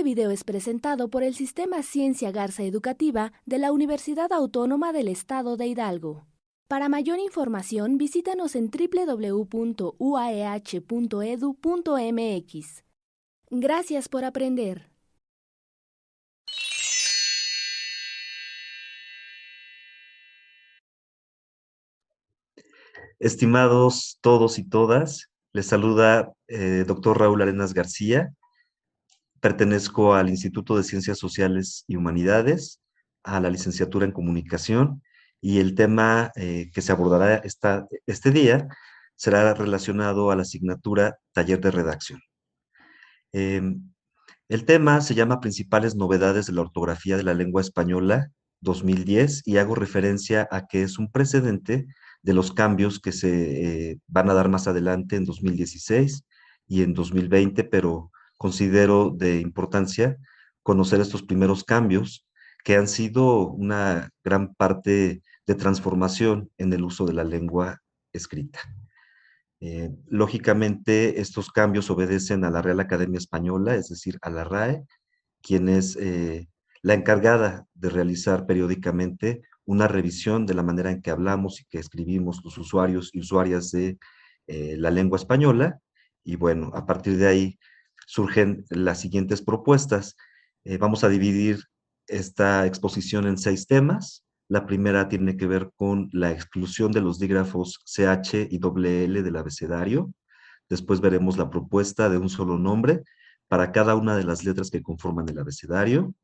video es presentado por el Sistema Ciencia Garza Educativa de la Universidad Autónoma del Estado de Hidalgo. Para mayor información, visítanos en www.uaeh.edu.mx. Gracias por aprender. Estimados todos y todas, les saluda doctor Raúl Arenas García. Pertenezco al Instituto de Ciencias Sociales y Humanidades, a la licenciatura en Comunicación, y el tema que se abordará este día será relacionado a la asignatura Taller de Redacción. El tema se llama Principales novedades de la ortografía de la lengua española 2010 y hago referencia a que es un precedente de los cambios que se van a dar más adelante en 2016 y en 2020, pero considero de importancia conocer estos primeros cambios que han sido una gran parte de transformación en el uso de la lengua escrita. Lógicamente, estos cambios obedecen a la Real Academia Española, es decir, a la RAE, quien es la encargada de realizar periódicamente una revisión de la manera en que hablamos y que escribimos los usuarios y usuarias de la lengua española. Y bueno, a partir de ahí surgen las siguientes propuestas. Vamos a dividir esta exposición en 6 temas. La primera tiene que ver con la exclusión de los dígrafos CH y L del abecedario. Después veremos la propuesta de un solo nombre para cada una de las letras que conforman el abecedario.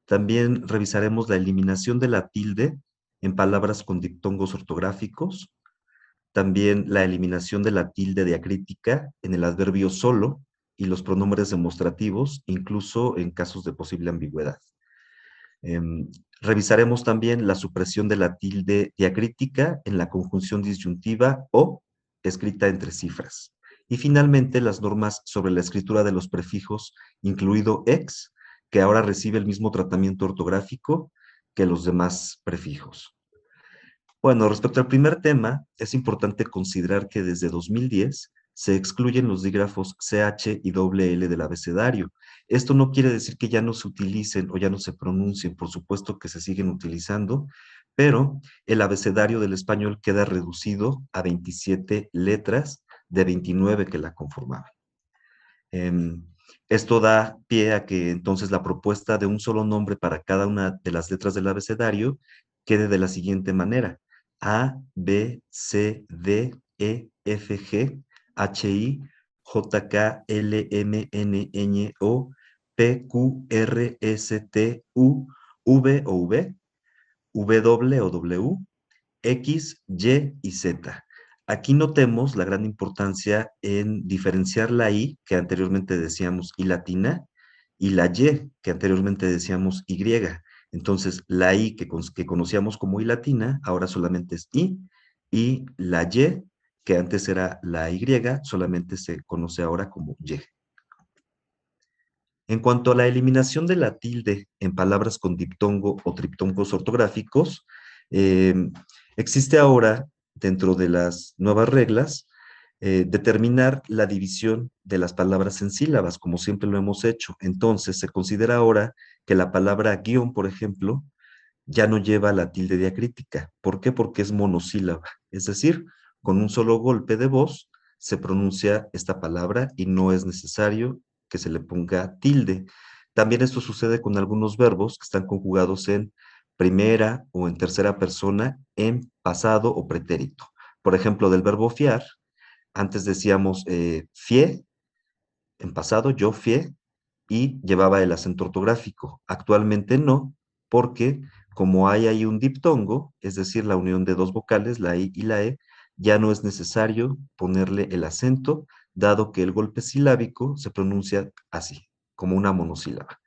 También revisaremos la eliminación de la tilde en palabras con diptongos ortográficos. También la eliminación de la tilde diacrítica en el adverbio solo y los pronombres demostrativos, incluso en casos de posible ambigüedad. Revisaremos también la supresión de la tilde diacrítica en la conjunción disyuntiva o escrita entre cifras. Y finalmente las normas sobre la escritura de los prefijos, incluido ex, que ahora recibe el mismo tratamiento ortográfico que los demás prefijos. Bueno, respecto al primer tema, es importante considerar que desde 2010 se excluyen los dígrafos CH y L del abecedario. Esto no quiere decir que ya no se utilicen o ya no se pronuncien, por supuesto que se siguen utilizando, pero el abecedario del español queda reducido a 27 letras de 29 que la conformaban. Esto da pie a que entonces la propuesta de un solo nombre para cada una de las letras del abecedario quede de la siguiente manera: A, B, C, D, E, F, G, H, I, J, K, L, M, N, Ñ, O, P, Q, R, S, T, U, V o V, W o W, X, Y y Z. Aquí notemos la gran importancia en diferenciar la I, que anteriormente decíamos I latina, y la Y, que anteriormente decíamos Y. Entonces, la I que conocíamos como I latina, ahora solamente es I, y la Y, que antes era la Y, solamente se conoce ahora como Y. En cuanto a la eliminación de la tilde en palabras con diptongo o triptongos ortográficos, eh, existe ahora, dentro de las nuevas reglas, determinar la división de las palabras en sílabas, como siempre lo hemos hecho. Entonces, se considera ahora que la palabra guión, por ejemplo, ya no lleva la tilde diacrítica. ¿Por qué? Porque es monosílaba. Es decir, con un solo golpe de voz se pronuncia esta palabra y no es necesario que se le ponga tilde. También esto sucede con algunos verbos que están conjugados en primera o en tercera persona en pasado o pretérito. Por ejemplo, del verbo fiar, antes decíamos fié, en pasado yo fié, y llevaba el acento ortográfico. Actualmente no, porque como hay ahí un diptongo, es decir, la unión de dos vocales, la I y la E, ya no es necesario ponerle el acento, dado que el golpe silábico se pronuncia así, como una monosílaba.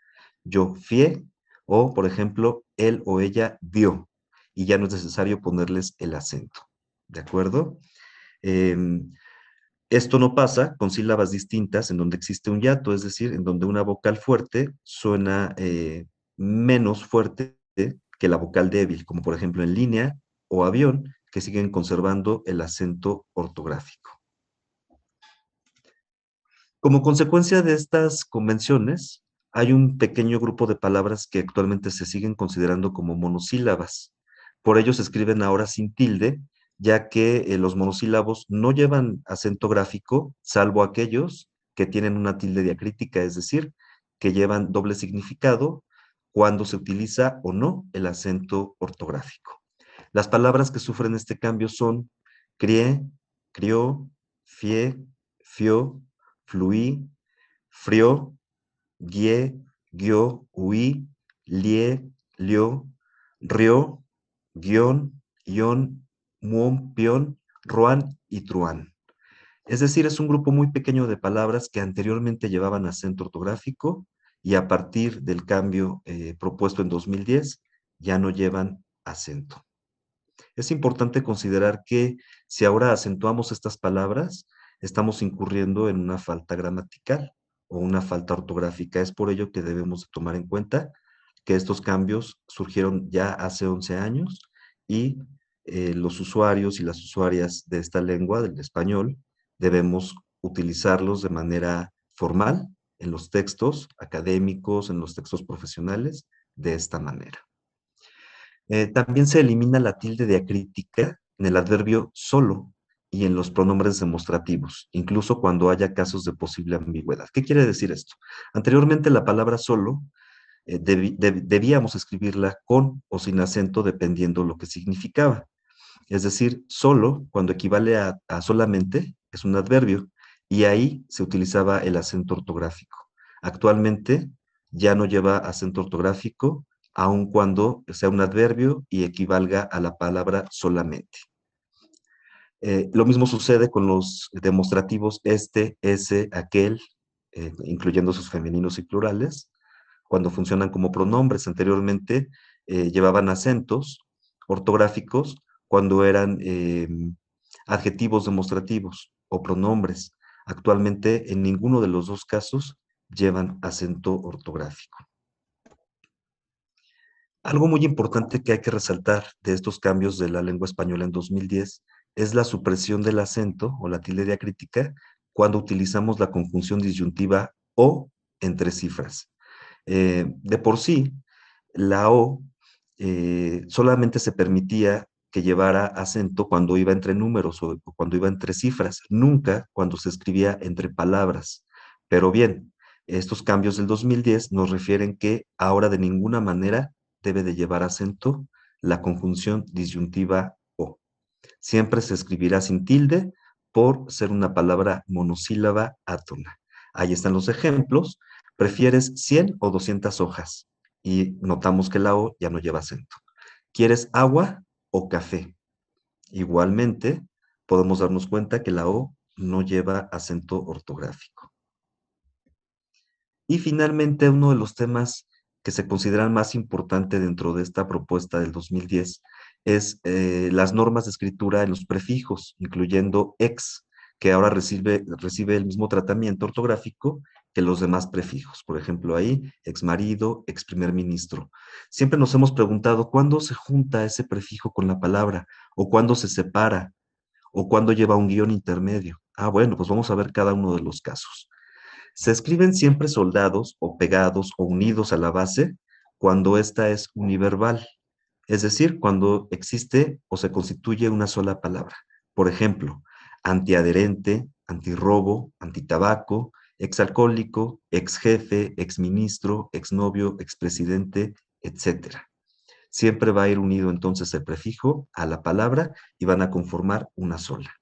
Yo fié, o por ejemplo, él o ella vio, y ya no es necesario ponerles el acento. ¿De acuerdo? Esto no pasa con sílabas distintas en donde existe un hiato, es decir, en donde una vocal fuerte suena menos fuerte que la vocal débil, como por ejemplo en línea o avión, que siguen conservando el acento ortográfico. Como consecuencia de estas convenciones, hay un pequeño grupo de palabras que actualmente se siguen considerando como monosílabas. Por ello se escriben ahora sin tilde, ya que los monosílabos no llevan acento gráfico, salvo aquellos que tienen una tilde diacrítica, es decir, que llevan doble significado cuando se utiliza o no el acento ortográfico. Las palabras que sufren este cambio son crié, crió, fie, fió, fluí, frió, guié, guió, huí, lié, lió, rió, guión, ión, muón, pión, ruán y truán. Es decir, es un grupo muy pequeño de palabras que anteriormente llevaban acento ortográfico y a partir del cambio propuesto en 2010 ya no llevan acento. Es importante considerar que si ahora acentuamos estas palabras, estamos incurriendo en una falta gramatical o una falta ortográfica. Es por ello que debemos de tomar en cuenta que estos cambios surgieron ya hace 11 años y los usuarios y las usuarias de esta lengua, del español, debemos utilizarlos de manera formal en los textos académicos, en los textos profesionales, de esta manera. También se elimina la tilde diacrítica en el adverbio solo y en los pronombres demostrativos, incluso cuando haya casos de posible ambigüedad. ¿Qué quiere decir esto? Anteriormente la palabra solo debíamos escribirla con o sin acento dependiendo lo que significaba. Es decir, solo, cuando equivale a solamente, es un adverbio, y ahí se utilizaba el acento ortográfico. Actualmente ya no lleva acento ortográfico, aun cuando sea un adverbio y equivalga a la palabra solamente. Lo mismo sucede con los demostrativos este, ese, aquel, incluyendo sus femeninos y plurales, cuando funcionan como pronombres. Anteriormente llevaban acentos ortográficos cuando eran adjetivos demostrativos o pronombres. Actualmente en ninguno de los dos casos llevan acento ortográfico. Algo muy importante que hay que resaltar de estos cambios de la lengua española en 2010 es la supresión del acento o la tilde diacrítica cuando utilizamos la conjunción disyuntiva o entre cifras. De por sí, la O solamente se permitía que llevara acento cuando iba entre números o cuando iba entre cifras, nunca cuando se escribía entre palabras. Pero bien, estos cambios del 2010 nos refieren que ahora de ninguna manera debe de llevar acento la conjunción disyuntiva o. Siempre se escribirá sin tilde por ser una palabra monosílaba átona. Ahí están los ejemplos. ¿Prefieres 100 o 200 hojas? Y notamos que la O ya no lleva acento. ¿Quieres agua o café? Igualmente, podemos darnos cuenta que la O no lleva acento ortográfico. Y finalmente, uno de los temas que se consideran más importante dentro de esta propuesta del 2010 es las normas de escritura en los prefijos, incluyendo ex, que ahora recibe el mismo tratamiento ortográfico que los demás prefijos. Por ejemplo, ahí, ex marido, ex primer ministro. Siempre nos hemos preguntado cuándo se junta ese prefijo con la palabra, o cuándo se separa, o cuándo lleva un guión intermedio. Ah, bueno, pues vamos a ver cada uno de los casos. Se escriben siempre soldados o pegados o unidos a la base cuando ésta es univerbal, es decir, cuando existe o se constituye una sola palabra. Por ejemplo, antiadherente, antirrobo, antitabaco, exalcohólico, exjefe, exministro, exnovio, expresidente, etcétera. Siempre va a ir unido entonces el prefijo a la palabra y van a conformar una sola.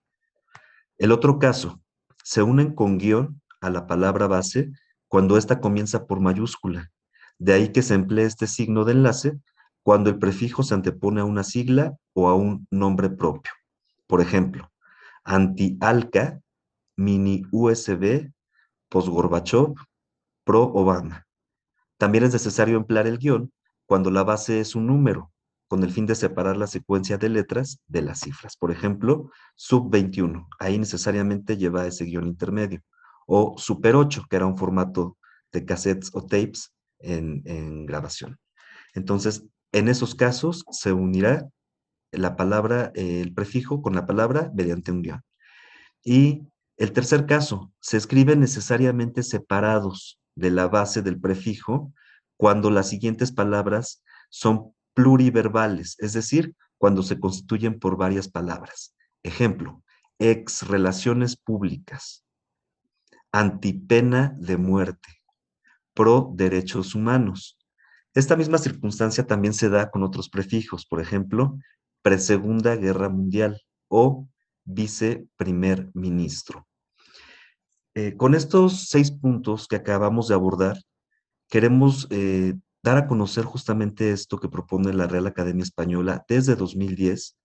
El otro caso, se unen con guión a la palabra base cuando ésta comienza por mayúscula. De ahí que se emplee este signo de enlace cuando el prefijo se antepone a una sigla o a un nombre propio. Por ejemplo, anti-ALCA, mini USB, post-Gorbachov, pro-Obama. También es necesario emplear el guión cuando la base es un número, con el fin de separar la secuencia de letras de las cifras. Por ejemplo, sub 21, ahí necesariamente lleva ese guión intermedio. O super 8, que era un formato de cassettes o tapes en grabación. Entonces, en esos casos se unirá la palabra, el prefijo con la palabra mediante un guión. Y el tercer caso, se escriben necesariamente separados de la base del prefijo cuando las siguientes palabras son pluriverbales, es decir, cuando se constituyen por varias palabras. Ejemplo, ex relaciones públicas, antipena de muerte, pro derechos humanos. Esta misma circunstancia también se da con otros prefijos, por ejemplo, presegunda guerra mundial o viceprimer ministro. Con estos 6 puntos que acabamos de abordar, queremos dar a conocer justamente esto que propone la Real Academia Española desde 2010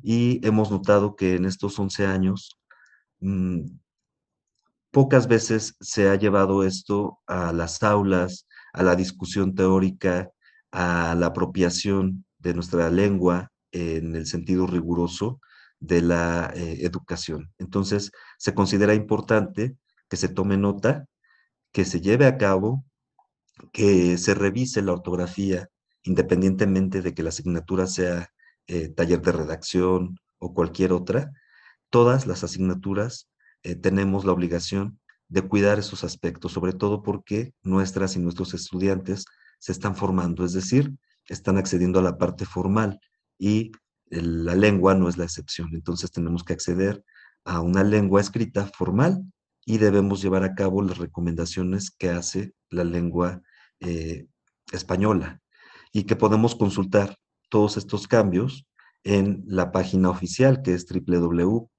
y hemos notado que en estos 11 años mm, pocas veces se ha llevado esto a las aulas, a la discusión teórica, a la apropiación de nuestra lengua en el sentido riguroso de la educación. Entonces, se considera importante que se tome nota, que se lleve a cabo, que se revise la ortografía, independientemente de que la asignatura sea taller de redacción o cualquier otra. Todas las asignaturas tenemos la obligación de cuidar esos aspectos, sobre todo porque nuestras y nuestros estudiantes se están formando, es decir, están accediendo a la parte formal y la lengua no es la excepción. Entonces tenemos que acceder a una lengua escrita formal y debemos llevar a cabo las recomendaciones que hace la lengua eh, española y que podemos consultar todos estos cambios en la página oficial que es www.rae.es.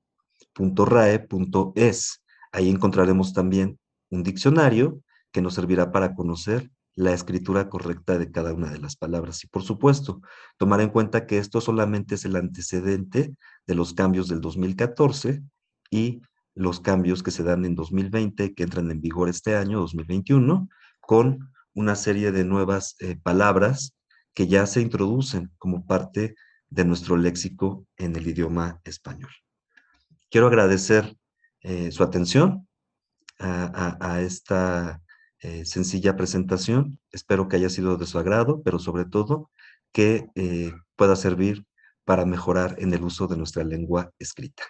Ahí encontraremos también un diccionario que nos servirá para conocer la escritura correcta de cada una de las palabras. Y por supuesto, tomar en cuenta que esto solamente es el antecedente de los cambios del 2014 y los cambios que se dan en 2020, que entran en vigor este año, 2021, con una serie de nuevas palabras que ya se introducen como parte de nuestro léxico en el idioma español. Quiero agradecer su atención a esta sencilla presentación. Espero que haya sido de su agrado, pero sobre todo que pueda servir para mejorar en el uso de nuestra lengua escrita.